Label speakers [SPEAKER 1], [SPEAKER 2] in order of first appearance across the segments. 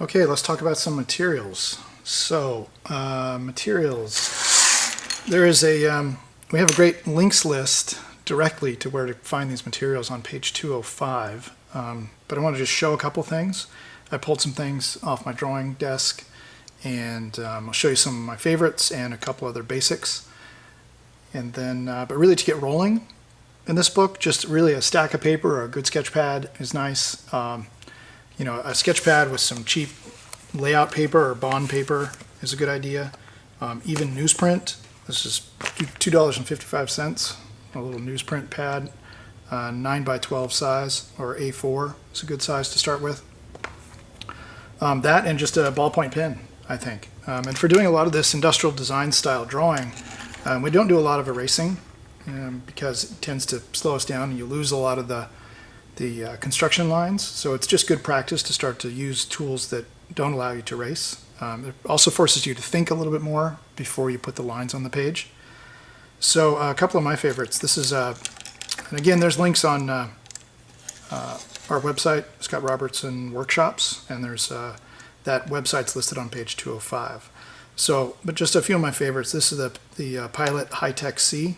[SPEAKER 1] Okay, let's talk about some materials. So, materials. There is we have a great links list directly to where to find these materials on page 205. But I want to just show a couple things. I pulled some things off my drawing desk, and I'll show you some of my favorites and a couple other basics. And then, but really to get rolling in this book, just really a stack of paper or a good sketch pad is nice. You know, a sketch pad with some cheap layout paper or bond paper is a good idea. Even newsprint. This is $2.55. A little newsprint pad, 9 by 12 size, or A4 is a good size to start with. That and just a ballpoint pen, I think. And for doing a lot of this industrial design style drawing, we don't do a lot of erasing because it tends to slow us down and you lose a lot of the construction lines. So it's just good practice to start to use tools that don't allow you to erase. It also forces you to think a little bit more before you put the lines on the page. So a couple of my favorites. This is, and again, there's links on our website, Scott Robertson Workshops, and there's that website's listed on page 205. So, but just a few of my favorites. This is the Pilot Hi-Tech C.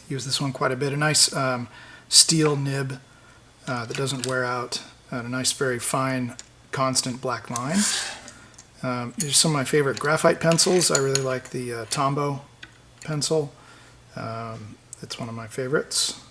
[SPEAKER 1] Use this one quite a bit. A nice steel nib that doesn't wear out, and a nice, very fine, constant black line. These are some of my favorite graphite pencils. I really like the Tombow pencil. It's one of my favorites,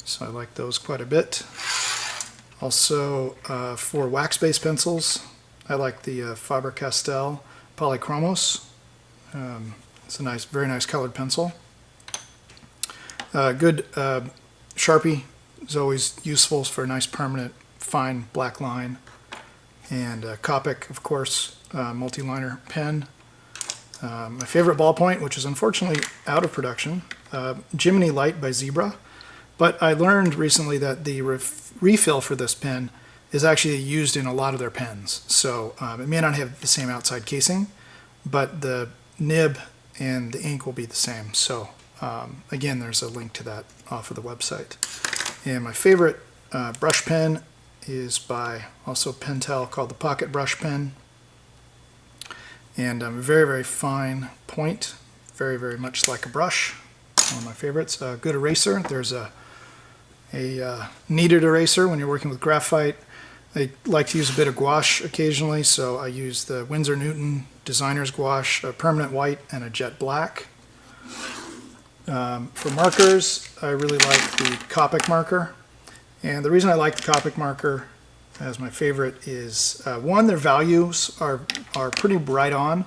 [SPEAKER 1] so I like those quite a bit. Also, for wax-based pencils, I like the Faber-Castell Polychromos. It's a nice, very nice colored pencil. Good Sharpie is always useful for a nice permanent fine black line. And Copic, of course, multi-liner pen. My favorite ballpoint, which is unfortunately out of production, Jiminy Light by Zebra. But I learned recently that the refill for this pen is actually used in a lot of their pens. So it may not have the same outside casing, but the nib and the ink will be the same. So again, there's a link to that off of the website. And my favorite brush pen is by also Pentel, called the Pocket Brush Pen. And very, very fine point, very, very much like a brush. One of my favorites. Good eraser. There's a kneaded eraser when you're working with graphite. I like to use a bit of gouache occasionally, so I use the Winsor Newton Designer's Gouache, a permanent white and a jet black. For markers, I really like the Copic marker. And the reason I like the Copic marker as my favorite is, one, their values are pretty right on.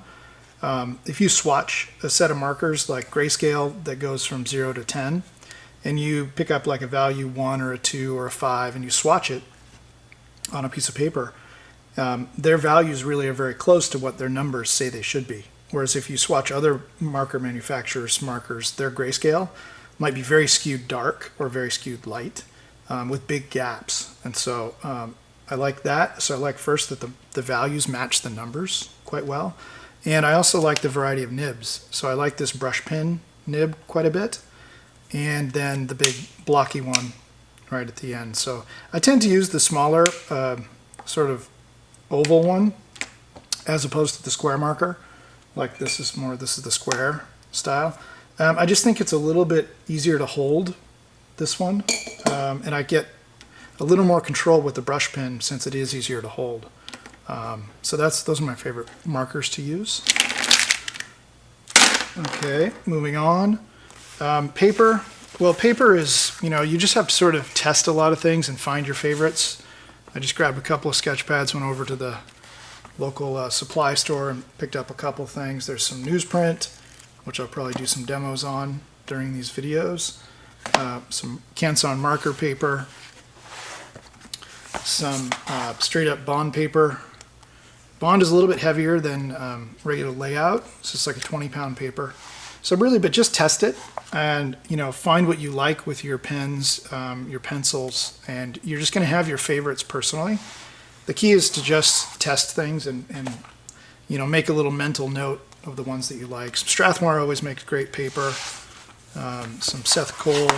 [SPEAKER 1] If you swatch a set of markers like grayscale that goes from 0 to 10, and you pick up like a value 1 or a 2 or a 5, and you swatch it on a piece of paper, their values really are very close to what their numbers say they should be. Whereas if you swatch other marker manufacturers' markers, their grayscale might be very skewed dark or very skewed light with big gaps. And so I like that. So I like first that the values match the numbers quite well. And I also like the variety of nibs. So I like this brush pen nib quite a bit. And then the big blocky one right at the end. So I tend to use the smaller sort of oval one as opposed to the square marker. Like this is the square style. I just think it's a little bit easier to hold, this one. And I get a little more control with the brush pen since it is easier to hold. So those are my favorite markers to use. Okay, moving on. Paper. Well, paper is, you just have to sort of test a lot of things and find your favorites. I just grabbed a couple of sketch pads, went over to the local supply store and picked up a couple of things. There's some newsprint, which I'll probably do some demos on during these videos. Some Canson marker paper. Some straight up bond paper. Bond is a little bit heavier than regular layout. So it's like a 20-pound paper. So really, but just test it and, find what you like with your pens, your pencils, and you're just going to have your favorites personally. The key is to just test things and make a little mental note of the ones that you like. Strathmore always makes great paper. Some Seth Cole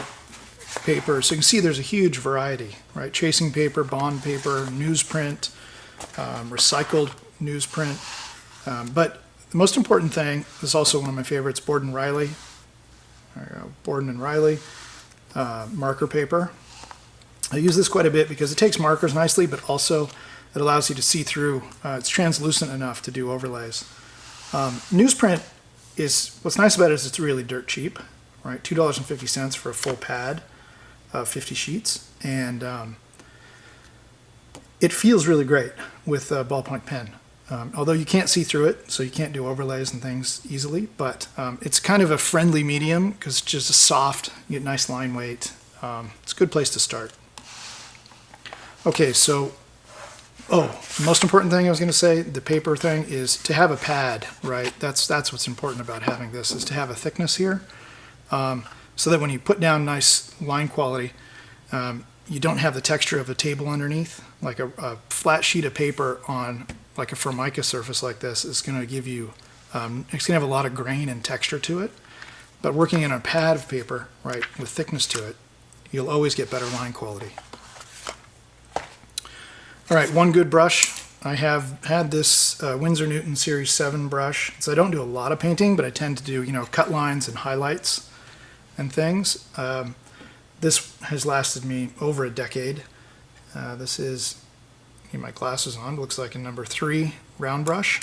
[SPEAKER 1] paper. So you can see there's a huge variety, right? Tracing paper, bond paper, newsprint, recycled newsprint. But the most important thing is also one of my favorites, Borden Riley. There you go, Borden and Riley marker paper. I use this quite a bit because it takes markers nicely, but also it allows you to see through. It's translucent enough to do overlays. Newsprint is, what's nice about it is it's really dirt cheap, right? $2.50 for a full pad of 50 sheets. And it feels really great with a ballpoint pen. Although you can't see through it, so you can't do overlays and things easily, but it's kind of a friendly medium because it's just a soft, you get nice line weight. It's a good place to start. Okay, so, the most important thing I was going to say, the paper thing, is to have a pad, right? That's what's important about having this, is to have a thickness here, so that when you put down nice line quality, you don't have the texture of a table underneath. Like a flat sheet of paper on like a Formica surface like this is going to give you, it's going to have a lot of grain and texture to it. But working in a pad of paper, right, with thickness to it, you'll always get better line quality. All right, one good brush. I have had this Winsor Newton Series 7 brush. So I don't do a lot of painting, but I tend to do, cut lines and highlights and things. This has lasted me over a decade. This is, my glasses on, looks like a number 3 round brush.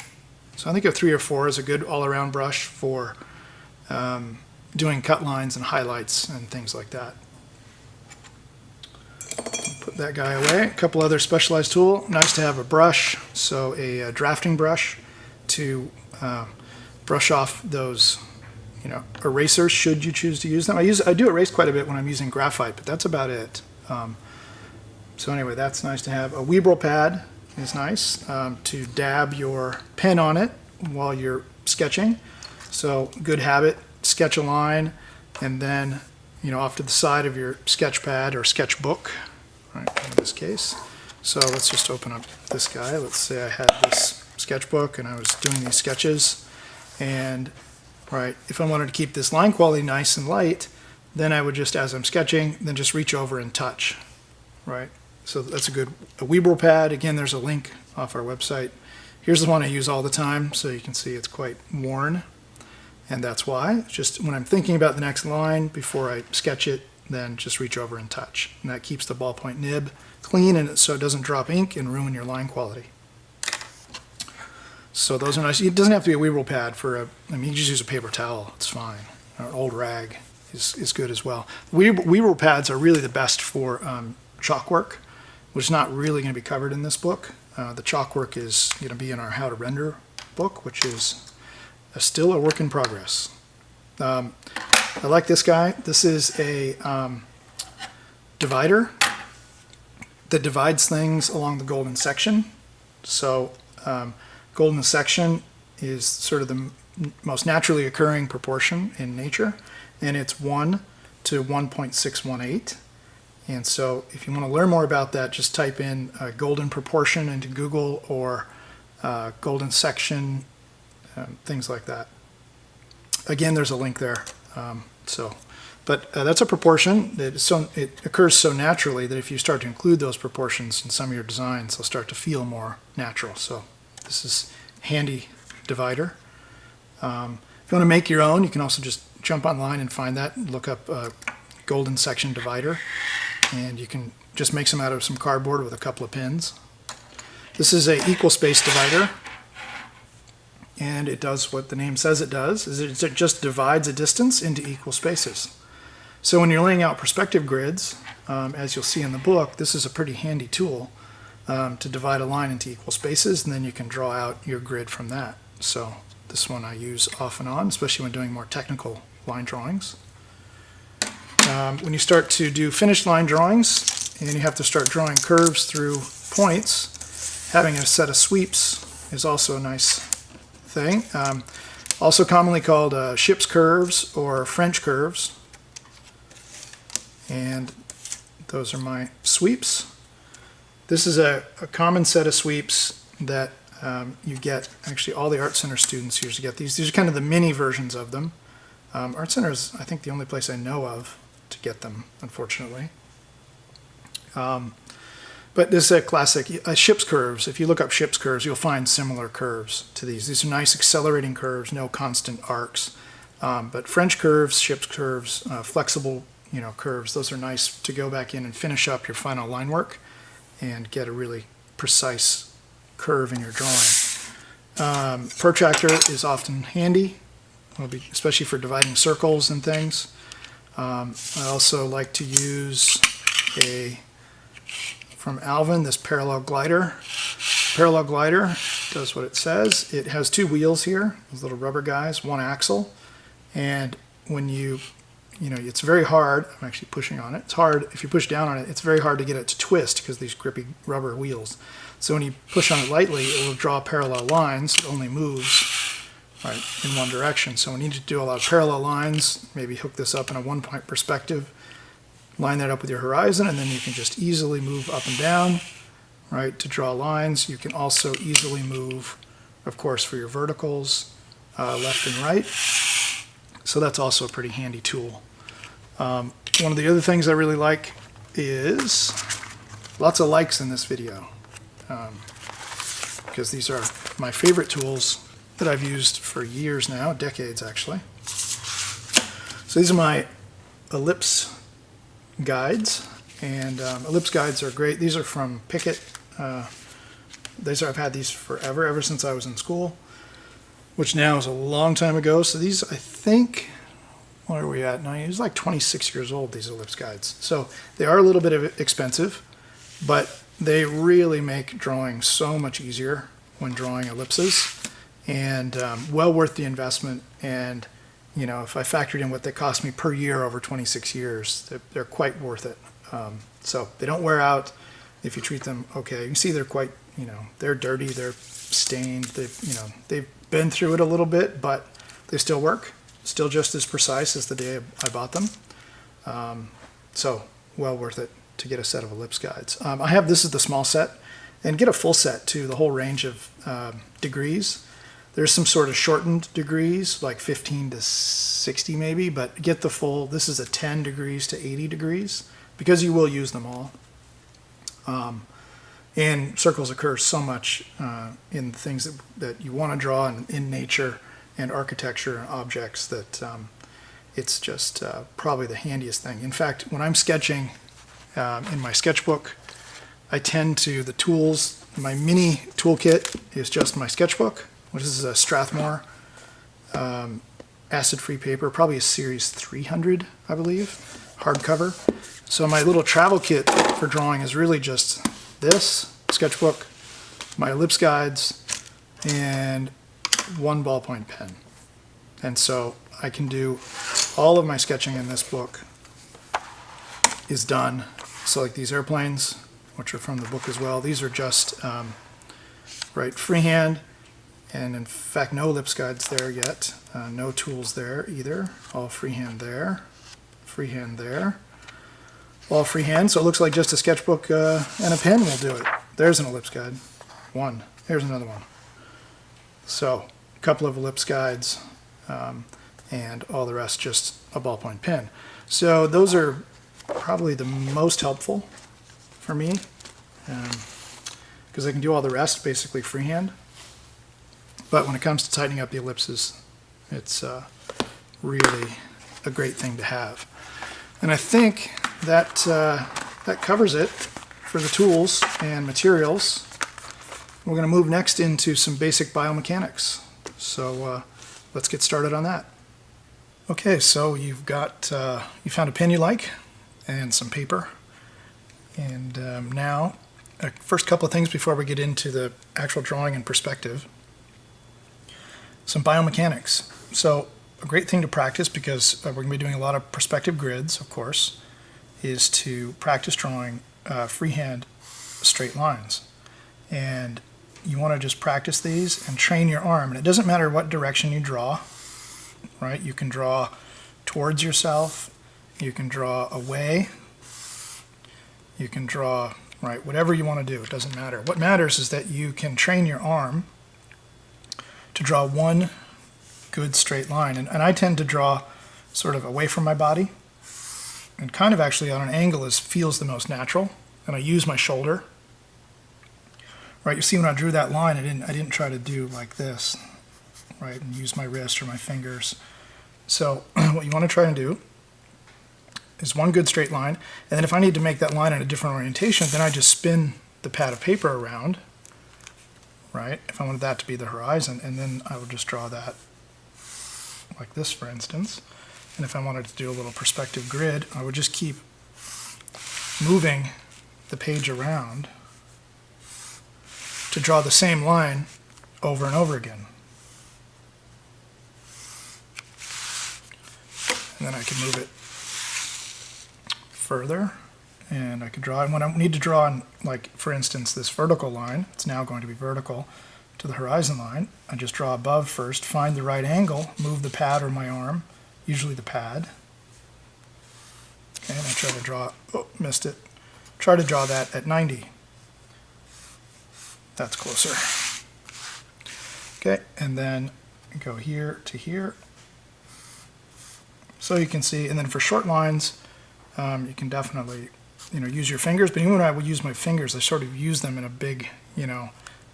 [SPEAKER 1] So I think a 3 or 4 is a good all-around brush for doing cut lines and highlights and things like that. Put that guy away. A couple other specialized tools. Nice to have a brush, so a drafting brush to brush off those erasers should you choose to use them. I do erase quite a bit when I'm using graphite, but that's about it. So anyway, that's nice to have. A Weeble pad is nice to dab your pen on it while you're sketching. So good habit, sketch a line, and then off to the side of your sketch pad or sketchbook, right, in this case. So let's just open up this guy. Let's say I had this sketchbook and I was doing these sketches, and right, if I wanted to keep this line quality nice and light, then I would just, as I'm sketching, then just reach over and touch, right? So that's a Weeble pad. Again, there's a link off our website. Here's the one I use all the time, so you can see it's quite worn, and that's why. Just when I'm thinking about the next line, before I sketch it, then just reach over and touch. And that keeps the ballpoint nib clean, and so it doesn't drop ink and ruin your line quality. So those are nice. It doesn't have to be a Weeble pad you can just use a paper towel, it's fine. Or an old rag is good as well. Weeble pads are really the best for chalk work, which is not really going to be covered in this book. The chalk work is going to be in our How to Render book, which is still a work in progress. I like this guy. This is a divider that divides things along the golden section. So golden section is sort of the most naturally occurring proportion in nature, and it's 1 to 1.618. And so if you want to learn more about that, just type in golden proportion into Google, or golden section, things like that. Again, there's a link there. But that's a proportion that it occurs so naturally that if you start to include those proportions in some of your designs, they'll start to feel more natural. So this is a handy divider. If you want to make your own, you can also just jump online and find that, look up golden section divider, and you can just make some out of some cardboard with a couple of pins. This is a equal space divider, and it does what the name says it does, is it just divides a distance into equal spaces. So when you're laying out perspective grids, as you'll see in the book, this is a pretty handy tool to divide a line into equal spaces, and then you can draw out your grid from that. So this one I use off and on, especially when doing more technical line drawings. When you start to do finished line drawings and you have to start drawing curves through points, having a set of sweeps is also a nice thing. Also commonly called ship's curves or French curves. And those are my sweeps. This is a common set of sweeps that you get, actually all the Art Center students usually get these. These are kind of the mini versions of them. Art Center is, I think, the only place I know of to get them, unfortunately. But this is a classic, ship's curves. If you look up ship's curves, you'll find similar curves to these. These are nice accelerating curves, no constant arcs. But French curves, ship's curves, flexible, curves, those are nice to go back in and finish up your final line work and get a really precise curve in your drawing. Protractor is often handy, especially for dividing circles and things. I also like to use from Alvin, this parallel glider. Parallel glider does what it says. It has two wheels here, those little rubber guys, one axle. And when it's very hard, I'm actually pushing on it. It's hard, if you push down on it, it's very hard to get it to twist because these grippy rubber wheels. So when you push on it lightly, it will draw parallel lines. It only moves right in one direction. So we need to do a lot of parallel lines, maybe hook this up in a one-point perspective, line that up with your horizon, and then you can just easily move up and down, right, to draw lines. You can also easily move, of course, for your verticals, left and right. So that's also a pretty handy tool. One of the other things I really like is lots of likes in this video, because these are my favorite tools that I've used for years now, decades actually. So these are my ellipse guides, and ellipse guides are great. These are from Pickett. I've had these forever, ever since I was in school, which now is a long time ago. So these, I think, what are we at now? It's like 26 years old, these ellipse guides. So they are a little bit expensive, but they really make drawing so much easier when drawing ellipses, and well worth the investment. And if I factored in what they cost me per year over 26 years, they're quite worth it. So they don't wear out if you treat them okay. You can see they're quite, they're dirty, they're stained, they've been through it a little bit, but they still work, still just as precise as the day I bought them. So well worth it to get a set of ellipse guides. This is the small set, and get a full set too, the whole range of degrees. There's some sort of shortened degrees, like 15 to 60 maybe, but get the full. This is a 10 degrees to 80 degrees, because you will use them all. And circles occur so much in things that you want to draw in nature and architecture and objects that it's just probably the handiest thing. In fact, when I'm sketching in my sketchbook, I tend to, the tools, my mini toolkit is just my sketchbook, which is a Strathmore acid-free paper, probably a Series 300, I believe, hardcover. So my little travel kit for drawing is really just this sketchbook, my ellipse guides, and one ballpoint pen. And so I can do all of my sketching in this book is done. So like these airplanes, which are from the book as well, these are just freehand. And in fact, no ellipse guides there yet. No tools there either. All freehand there. Freehand there. All freehand. So it looks like just a sketchbook and a pen will do it. There's an ellipse guide. One. Here's another one. So a couple of ellipse guides and all the rest just a ballpoint pen. So those are probably the most helpful for me, because I can do all the rest basically freehand. But when it comes to tightening up the ellipses, it's really a great thing to have. And I think that that covers it for the tools and materials. We're going to move next into some basic biomechanics. So let's get started on that. Okay, so you've got you found a pen you like and some paper. And now, first couple of things before we get into the actual drawing and perspective. Some biomechanics. So a great thing to practice, because we're going to be doing a lot of perspective grids, of course, is to practice drawing freehand straight lines. And you want to just practice these and train your arm. And it doesn't matter what direction you draw, right? You can draw towards yourself, you can draw away, you can draw, right, whatever you want to do. It doesn't matter. What matters is that you can train your arm to draw one good straight line. And I tend to draw sort of away from my body, and kind of actually on an angle feels the most natural. And I use my shoulder right? You see when I drew that line, I didn't try to do like this, right, and use my wrist or my fingers. So what you want to try and do is one good straight line, and then if I need to make that line in a different orientation, then I just spin the pad of paper around, right, if I wanted that to be the horizon, and then I would just draw that like this, for instance. And if I wanted to do a little perspective grid, I would just keep moving the page around to draw the same line over and over again. And then I can move it further, and I could draw, and when I need to draw on, like, for instance, this vertical line, it's now going to be vertical to the horizon line, I just draw above first, find the right angle, move the pad or my arm, usually the pad, okay, and I try to draw, oh, missed it, try to draw that at 90. That's closer. Okay, and then go here to here. So you can see, and then for short lines, you can definitely, use your fingers, but even when I would use my fingers, I sort of use them in a big,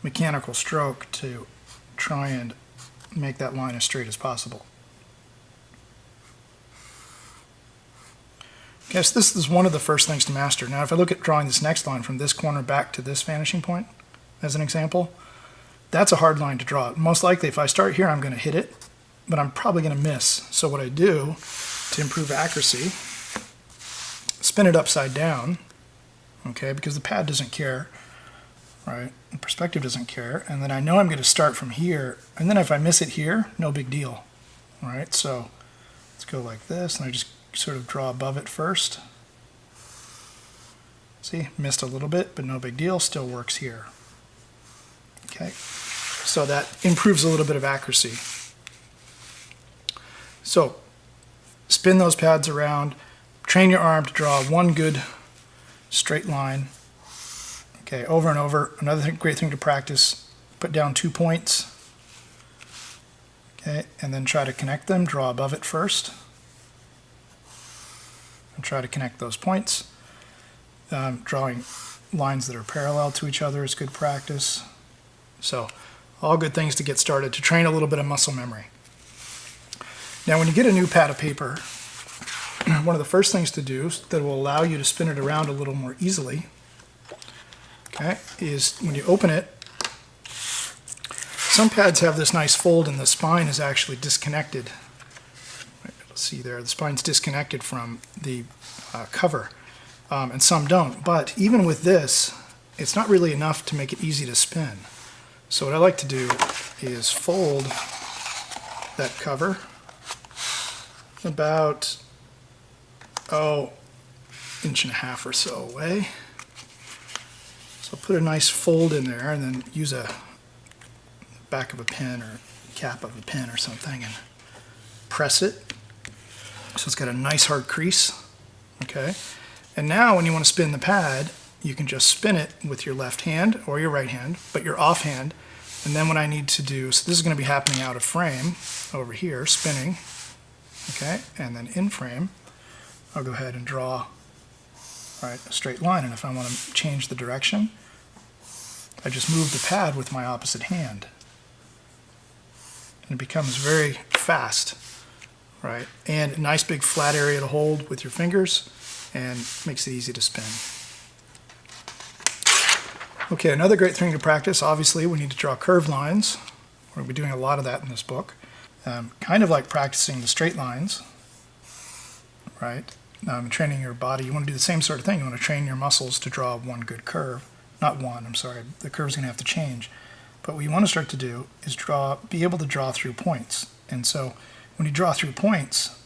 [SPEAKER 1] mechanical stroke to try and make that line as straight as possible. Okay, so this is one of the first things to master. Now if I look at drawing this next line from this corner back to this vanishing point, as an example, that's a hard line to draw. Most likely if I start here, I'm going to hit it, but I'm probably going to miss. So what I do to improve accuracy, spin it upside down, okay, because the pad doesn't care, right? The perspective doesn't care, and then I know I'm going to start from here, and then if I miss it here, no big deal, all right? So let's go like this, and I just sort of draw above it first. See, missed a little bit, but no big deal, still works here. Okay, so that improves a little bit of accuracy. So spin those pads around, train your arm to draw one good straight line. Okay, over and over. Another great thing to practice, put down 2 points. Okay, and then try to connect them, draw above it first. And try to connect those points. Drawing lines that are parallel to each other is good practice. So, all good things to get started, to train a little bit of muscle memory. Now, when you get a new pad of paper, one of the first things to do that will allow you to spin it around a little more easily, okay, is when you open it, some pads have this nice fold and the spine is actually disconnected. You'll see there, the spine's disconnected from the cover, and some don't. But even with this, it's not really enough to make it easy to spin. So what I like to do is fold that cover about, inch and a half or so away. So put a nice fold in there and then use a back of a pen or cap of a pen or something and press it. So it's got a nice hard crease, okay? And now when you want to spin the pad, you can just spin it with your left hand or your right hand, but your offhand. And then what I need to do, so this is going to be happening out of frame over here, spinning, okay? And then in frame, I'll go ahead and draw, a straight line. And if I want to change the direction, I just move the pad with my opposite hand. And it becomes very fast, right? And a nice big flat area to hold with your fingers and makes it easy to spin. Okay, another great thing to practice, obviously, we need to draw curved lines. We're going to be doing a lot of that in this book. Kind of like practicing the straight lines, right? Training your body, you want to do the same sort of thing. You want to train your muscles to draw one good curve. Not one, I'm sorry, the curve's going to have to change. But what you want to start to do is be able to draw through points. And so when you draw through points,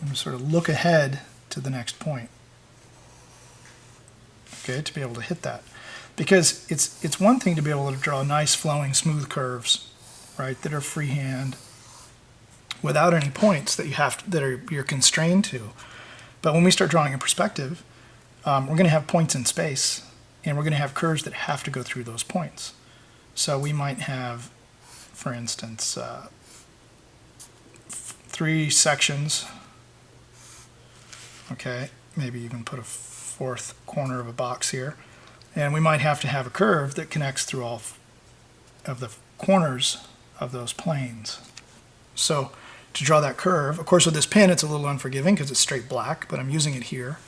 [SPEAKER 1] you sort of look ahead to the next point. Okay, to be able to hit that. Because it's one thing to be able to draw nice flowing smooth curves, right, that are freehand without any points that you're constrained to. But when we start drawing in perspective, we're going to have points in space, and we're going to have curves that have to go through those points. So we might have, for instance, 3 sections, okay, maybe even put a 4th corner of a box here, And we might have to have a curve that connects through all of the corners of those planes. So to draw that curve, of course with this pen it's a little unforgiving because it's straight black, but I'm using it here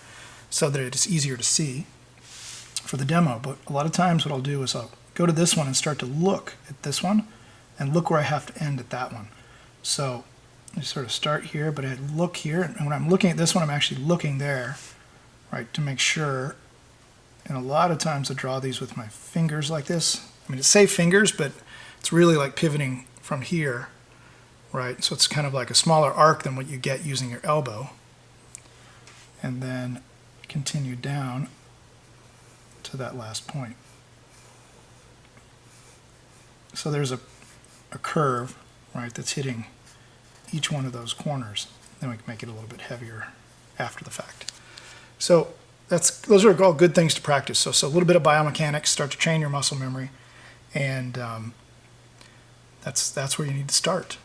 [SPEAKER 1] so that it's easier to see for the demo. But a lot of times what I'll do is I'll go to this one and start to look at this one and look where I have to end at that one. So I sort of start here, but I look here, and when I'm looking at this one, I'm actually looking there, right, to make sure. And a lot of times I draw these with my fingers like this. I mean, it's safe fingers, but it's really like pivoting from here, right? So it's kind of like a smaller arc than what you get using your elbow. And then continue down to that last point. So there's a curve, right, that's hitting each one of those corners. Then we can make it a little bit heavier after the fact. So those are all good things to practice. So a little bit of biomechanics, start to train your muscle memory, and that's where you need to start.